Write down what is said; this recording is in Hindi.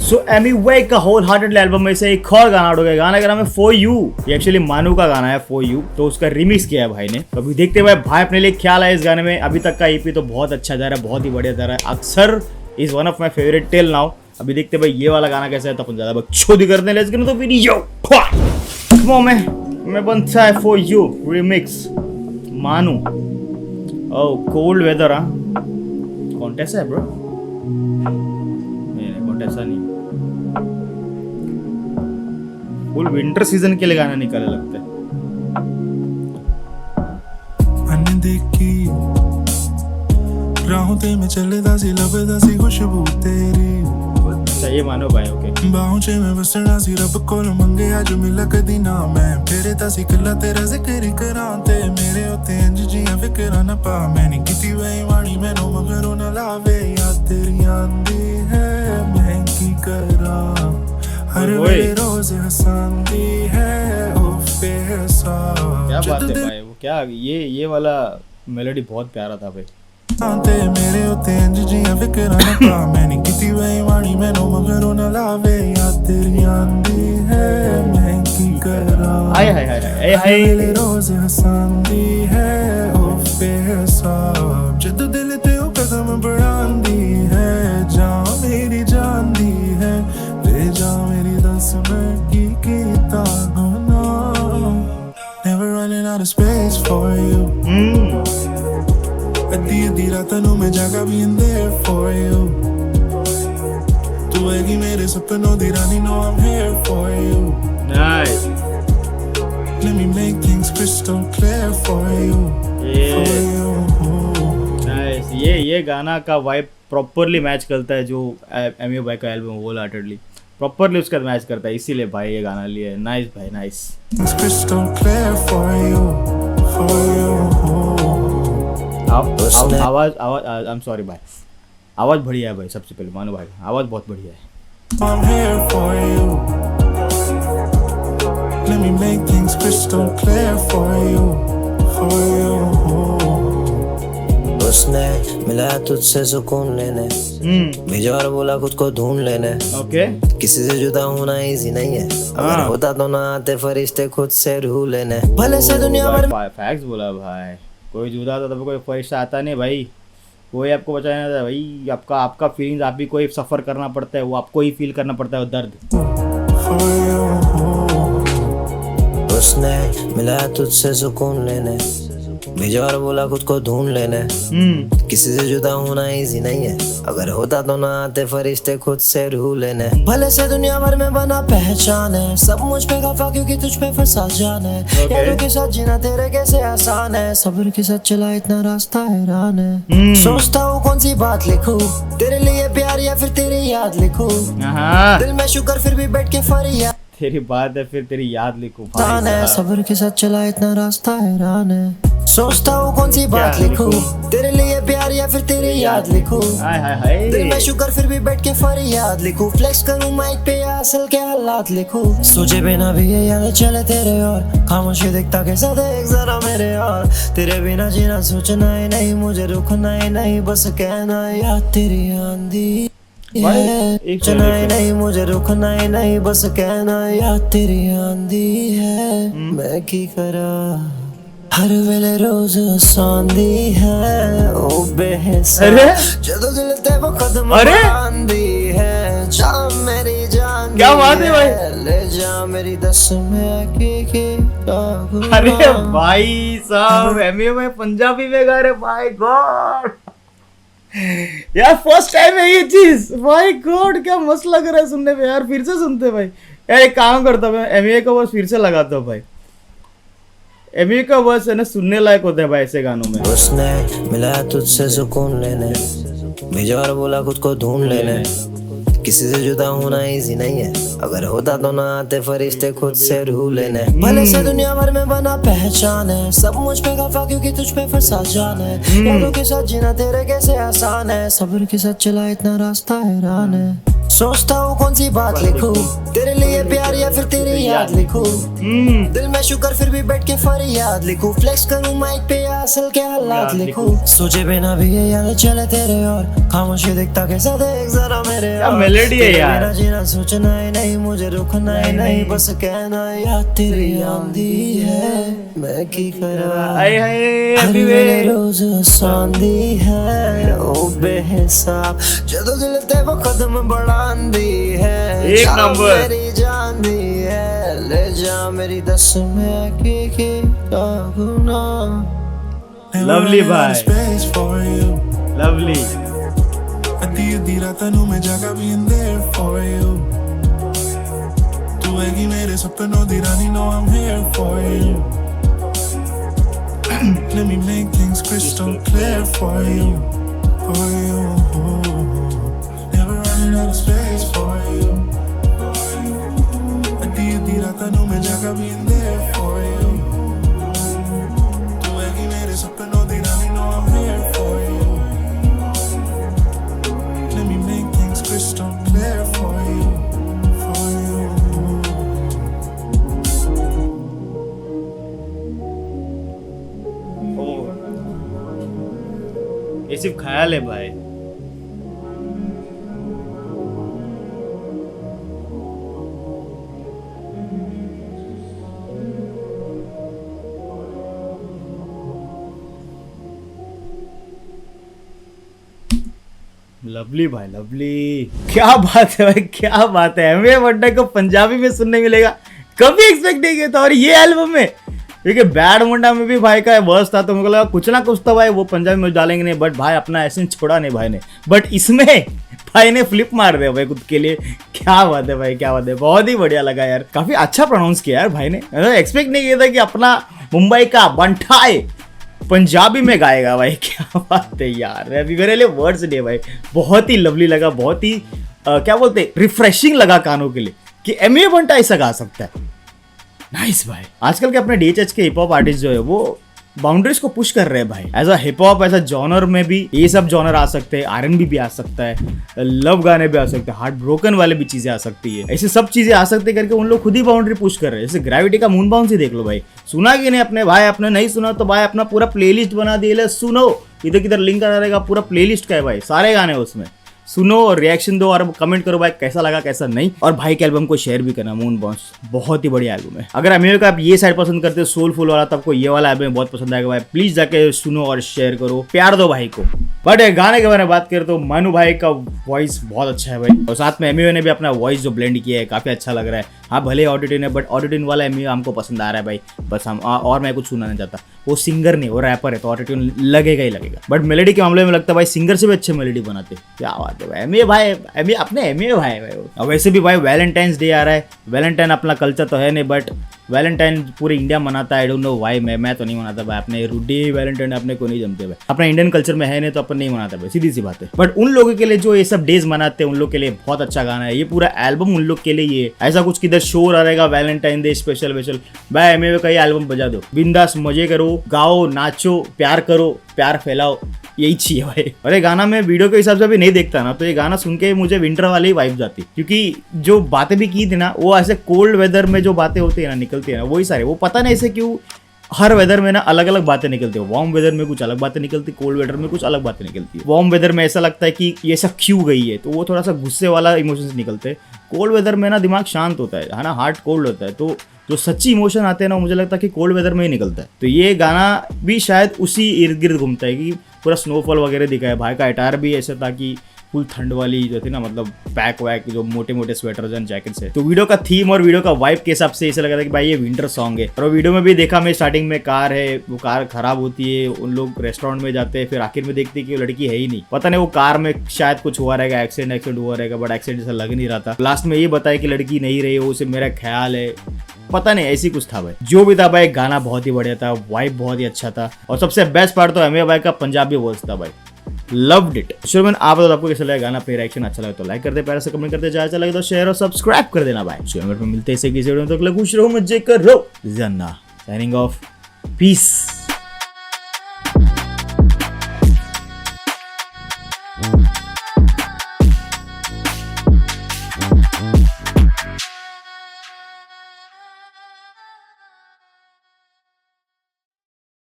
सो एमी वे का होल हार्टेड एल्बम में से एक और गाना उड़ गया। गाना का नाम है फॉर यू। ये एक्चुअली मानू का गाना है फॉर यू, तो उसका रिमिक्स किया है भाई ने। तो अभी देखते हैं भाई अपने लिए क्या है इस गाने में। अभी तक का ईपी तो बहुत अच्छा जा रहा है, बहुत ही बढ़िया जा रहा है। अक्सर is one of my favourite till now. अभी देखते हैं भाई ये वाला गाना कैसा है, तो अपन ज्यादा बकचोदी करते हैं। Let's get into the video. Come on मैं बनता है फॉर यू रिमिक्स मानू। ओह कोल्ड वेदर। हाँ कॉन्टेस्ट है ब्रो? नहीं कॉन्टेस्ट नहीं, फुल विंटर सीजन के लिए गाना निकाले लगता है। अनदेखी राहों ते में चलदा सी लभदा सी खुशबू तेरी। अच्छा ये मानो भाई ओके। बाहों च में वसना सी रब कोल मंगे अज मिला कदी ना मैं। फेरे ता सी कला तेरा जिक्र करां ते मेरे उत्ते इंज जियां फिकरां ना पा। मैं नहीं कीती बेईमानी मैनू मगरों ना लावे। याद तेरी आंदी है मैं की करां। हर वेले रोज हंसांदी है ओ बेहिसाब। क्या बात है भाई, वो क्या ये वाला मेलोडी बहुत प्यारा था भाई। ते मेरे उत्ते इंज जियां फिकरां ना पा। मैं नहीं कीती बेईमानी मैनू मगरों ना लावे। याद तेरी आंदी है मैं की करां। हाय हाय हाय हाय हाय वेले रोज हंसांदी है ओ बेहिसाब। जदों दिल ते ओ कदम बढ़ांदी है जान मेरी जानदी है। ले जा मेरी दस मैं की कीता होना। Never running out of space for you। अद्धी रातां नूं मैं जागा भी in there for you। तू हैगी मेरे सपनों दी रानी, know I'm here for you। Nice Let me make things crystal clear for you। For you। Nice. ये गाना का वाइब प्रॉपरली मैच करता है जो एमियो भाई का एल्बम होल हार्टेडली प्रॉपरली उसका मैच करता है, इसीलिए भाई ये गाना लिया है। नाइस भाई nice. Crystal clear for you। For you। आवाज आई एम सॉरी भाई, आवाज बढ़िया है भाई। सबसे पहले मानो भाई आवाज बहुत बढ़िया है। I'm here for you। Let me make things crystal clear for you। For you। उसने मिलाया तुझसे सुकून लेने, भेजा और बोला खुद को ढूंढ लेने। ओके किसी से जुदा होना इजी नहीं है, अगर होता तो ना आते फरिश्ते खुद से रूह लेने। भले से दुनिया भर भाई फैक्ट्स बोला भाई। कोई जुदा था तब कोई फरिश्ता आता नहीं भाई, कोई आपको बचाना था भाई। आपका फीलिंग्स आप भी कोई सफर करना पड़ता है, वो आपको ही फील करना पड़ता है वो दर्द। उसने मिलाया तुझसे सुकून लेने, भेजा और बोला खुद को ढूंढ लेने। किसी से जुदा होना इजी नहीं है, अगर होता तो ना आते फरिश्ते खुद से रूह लेने। भले से दुनिया भर में बना पहचान है, सब मुझ पे खफा क्योंकि तुझ पे फंसा जान है। यारों के साथ जीना तेरे कैसे आसान है, सब्र के साथ चला इतना रास्ता हैरान है। सोचता हूँ कौन सी बात लिखूं, तेरे लिए प्यार या फिर तेरी याद लिखूं। दिल में शुक्र फिर भी बैठ के फरियाद, तेरी बात है फिर तेरी याद लिखूं। सब्र के साथ चला इतना रास्ता हैरान है। सोचता हूँ कौन सी बात लिखूं, तेरे लिए प्यार या फिर तेरी याद लिखूं। दिल में शुक्र फिर भी बैठ के फरियाद लिखूं। फ्लेक्स करूं माइक पे या असल के हालात लिखूं। सोचे बिना भी ये याद चले तेरे और, खामोशी दिखता कैसा देख जरा मेरे और। तेरे बिना जीना सोचना ही नहीं, मुझे रुकना ही नहीं, बस कहना याद तेरी आंधी चना ही नहीं, मुझे रुकना ही नहीं, बस कहना याद तेरी आंधी है। मैं की करा हर वेले रोज हंसांदी है ओ बेहिसाब। जदों दिल ते वो कदम बढ़ांदी है जान मेरी जान। क्या बात है भाई, ले जा मेरी दस में की। अरे भाई साहब एमए में पंजाबी में गा रहे। माय गॉड यार फर्स्ट टाइम है ये चीज। माय गॉड क्या मस्त लग रहा है सुनने में यार। फिर से सुनते भाई यार। एक काम करता मैं एमए का वर्स फिर से लगाता हूँ भाई। एमए का वर्स है ना सुनने लायक होता है भाई ऐसे गानों में। उसने मिलाया तुझसे सुकून लेने, भेजा और बोला खुद को ढूंढ लेने। किसी से जुदा होना इजी नहीं है, अगर होता तो ना आते फरिश्ते खुद से रूह लेने। भले से दुनिया भर में बना पहचान है, सब मुझ पे खफा क्योंकि तुझ पे फंसा जान है। यारों के साथ जीना तेरे कैसे आसान है, सब्र के साथ चला इतना रास्ता हैरान है। सोचता हूँ कौन सी बात लिखूं, तेरे लिए प्यार या फिर तेरी याद लिखूं। दिल में शुक्र फिर भी बैठ के फरियाद लिखूं, फ्लेक्स करूं माइक पे या असल के हालात लिखूं। सोचे बिना भी ये याद चले तेरे और खामोशी दिखता कैसा देख जरा मेरे क्या मेलोडी है यार। मेरा जीना सोचना ही नहीं, मुझे रुकना ही नहीं, बस कहना याद तेरी आंधी है मैं की करा। हाय हाय हर अभी वेले रोज सांदी है ओ बेहिसाब, जदों दिल ते वो कदम बढ़ांदी है। एक जान नंबर। मेरी जानदी है, ले जा मेरी दस में की गुनाह। Lovely भाई। space for you. लवली। ਅੱਧੀ ਰਾਤਾਂ ਨੂੰ ਮੈਂ ਜਾਗਾ being there for you. ਤੂੰ ਹੈਗੀ ਮੇਰੇ ਸੁਪਨੋਂ ਦੀ ਰਾਣੀ, know I'm here for you. Let me make things crystal clear for you, for you. Never running out of space for you. ਅੱਧੀ ਰਾਤਾਂ ਨੂੰ ਮੈਂ ਜਾਗਾ being there for you. ਤੂੰ ਹੈਗੀ ਮੇਰੇ ਸੁਪਨੋਂ ਦੀ ਰਾਣੀ, know I'm here for you. Let me make things crystal clear for you, for you. ये सिर्फ ख्याल है भाई। लवली भाई लवली, क्या बात है भाई, क्या बात है। एमए बंडा को पंजाबी में सुनने मिलेगा, कभी एक्सपेक्ट नहीं किया था। और ये एल्बम में देखिए बैड मुंडा में भी भाई का वर्स था, तो मुझे लगा कुछ ना कुछ तो भाई वो पंजाबी में डालेंगे नहीं, बट भाई अपना एसेंस छोड़ा नहीं भाई ने। बट इसमें भाई ने फ्लिप मार दिया भाई खुद के लिए। क्या बात है भाई, क्या बात है, बहुत ही बढ़िया लगा यार, काफी अच्छा प्रोनाउंस किया यार भाई ने। एक्सपेक्ट नहीं किया था कि अपना मुंबई का बंठाए पंजाबी में गाएगा भाई। क्या बात है यार, अभी मेरे लिए वर्ड्स नहीं है भाई। बहुत ही लवली लगा, बहुत ही क्या बोलते रिफ्रेशिंग लगा कानों के लिए कि एमए बंटा ऐसा गा सकता है। नाइस भाई। आजकल के अपने डीएचएच के हिप हॉप आर्टिस्ट जो है वो बाउंड्रीज को पुश कर रहे हैं भाई। As a hip hop as a genre में भी ये सब जॉनर आ सकते हैं, आरएनबी भी आ सकता है, लव गाने भी आ सकते हैं, हार्ट ब्रोकन वाले भी चीजें आ सकती है, ऐसे सब चीजें आ सकती है करके उन लोग खुद ही बाउंड्री पुश कर रहे हैं। जैसे ग्रेविटी का मून बाउंस ही देख लो भाई, सुना कि नहीं अपने भाई, अपने नहीं सुना तो भाई अपना पूरा प्लेलिस्ट बना दिए, सुनो, इधर किधर लिंक आ रहेगा, पूरा प्लेलिस्ट का है भाई, सारे गाने उसमें सुनो और रिएक्शन दो और कमेंट करो भाई कैसा लगा कैसा नहीं। और भाई के एल्बम को शेयर भी करना, मून बाउंस बहुत ही बढ़िया एल्बम है। अगर एमए का आप ये साइड पसंद करते हो सोलफुल वाला, तो आपको ये वाला एल्बम बहुत पसंद आएगा भाई। प्लीज जाके सुनो और शेयर करो, प्यार दो भाई को। बट गाने के बारे में बात करें तो मानू भाई का वॉइस बहुत अच्छा है भाई, और साथ में एमए ने भी अपना वॉइस जो ब्लेंड किया है काफी अच्छा लग रहा है। हाँ भले ऑडिटिन है, बट ऑडिटिन वाला एमए हमको पसंद आ रहा है भाई। बस हम और मैं कुछ सुनना नहीं चाहता, वो सिंगर नहीं वो रैपर है, तो ऑडिटिन लगेगा ही लगेगा। बट मेलोडी के मामले में लगता है भाई सिंगर से भी अच्छे मेलोडी बनाते। क्या बात है भाई, एमए भाई, एमए अपने एमए भाई भाई। और वैसे भी भाई वैलेंटाइंस डे आ रहा है, वैलेंटाइन अपना कल्चर तो है नहीं, बट वैलेंटाइन पूरे इंडिया मनाता है। आई डोंट नो वाई, मैं तो नहीं मनाता भाई। अपने रूडी वैलेंटाइन अपने को नहीं जमते भाई, अपना इंडियन कल्चर में है नहीं तो अपन नहीं मनाता भाई, सीधी सी बात है। बट उन लोगों के लिए जो ये सब डेज मनाते हैं उन लोग के लिए बहुत अच्छा गाना है ये पूरा एल्बम। उन लोग के लिए ये ऐसा कुछ किधर शोर आ रहेगा वैलेंटाइन डे स्पेशल वेशल, भाई एमए का ये एल्बम बजा दो, बिंदास मजे करो, गाओ, नाचो, प्यार करो, प्यार फैलाओ, यही चाहिए भाई। और ये गाना मैं वीडियो के हिसाब से भी नहीं देखता ना, तो ये गाना सुन के मुझे विंटर वाली ही वाइब जाती, क्योंकि जो बातें भी की थी ना वो ऐसे कोल्ड वेदर में जो बातें होती है ना, निकलती है ना, वही सारे, वो पता नहीं ऐसे क्यों हर वेदर में ना अलग अलग बातें निकलती है। वार्म वेदर में कुछ अलग बातें निकलती, कोल्ड वेदर में कुछ अलग बातें निकलती है। वार्म वेदर में ऐसा लगता है कि ये सब क्यों गई है, तो वो थोड़ा सा गुस्से वाला इमोशंस निकलते हैं। कोल्ड वेदर में ना दिमाग शांत होता है ना, हार्ट कोल्ड होता है, तो जो सच्ची इमोशन आते हैं ना मुझे लगता है कि कोल्ड वेदर में ही निकलता है। तो ये गाना भी शायद उसी इर्द गिर्द घूमता है कि पूरा स्नोफॉल वगैरह दिखा है। भाई का अटायर भी ऐसा था कि फुल ठंड वाली जो थी ना, मतलब पैक वैक जो मोटे मोटे स्वेटर्स एंड जैकेट्स है। तो वीडियो का थीम और वीडियो का वाइब के हिसाब से ऐसा लगा था कि भाई ये विंटर सॉन्ग है। और वीडियो में भी देखा मैं स्टार्टिंग में कार है, वो कार खराब होती है, उन लोग रेस्टोरेंट में जाते हैं, फिर आखिर में देखते हैं कि वो लड़की है ही नहीं, पता नहीं वो कार में शायद कुछ हुआ रहेगा, एक्सीडेंट हुआ रहेगा, बट एक्सीडेंट जैसा लग नहीं रहा था। लास्ट में ये बताया कि लड़की नहीं रही वो, उसे मेरा ख्याल है, पता नहीं ऐसी कुछ था भाई। जो भी था भाई गाना बहुत ही बढ़िया था, वाइब बहुत ही अच्छा था, और सबसे बेस्ट पार्ट तो एमए भाई का पंजाबी वॉइस था भाई, लव्ड इट। शुरुआत आप बताओ आपको कैसा लगा गाना, अपनी रिएक्शन अच्छा लगा तो लाइक कर दे, प्यार से कमेंट करते, अच्छा लगे तो शेयर और सब्सक्राइब कर देना भाई। शुरुआत में मिलते हैं इसे किसी वीडियो में, तो खुश रहो, मजे करो, जन्ना साइनिंग ऑफ, पीस।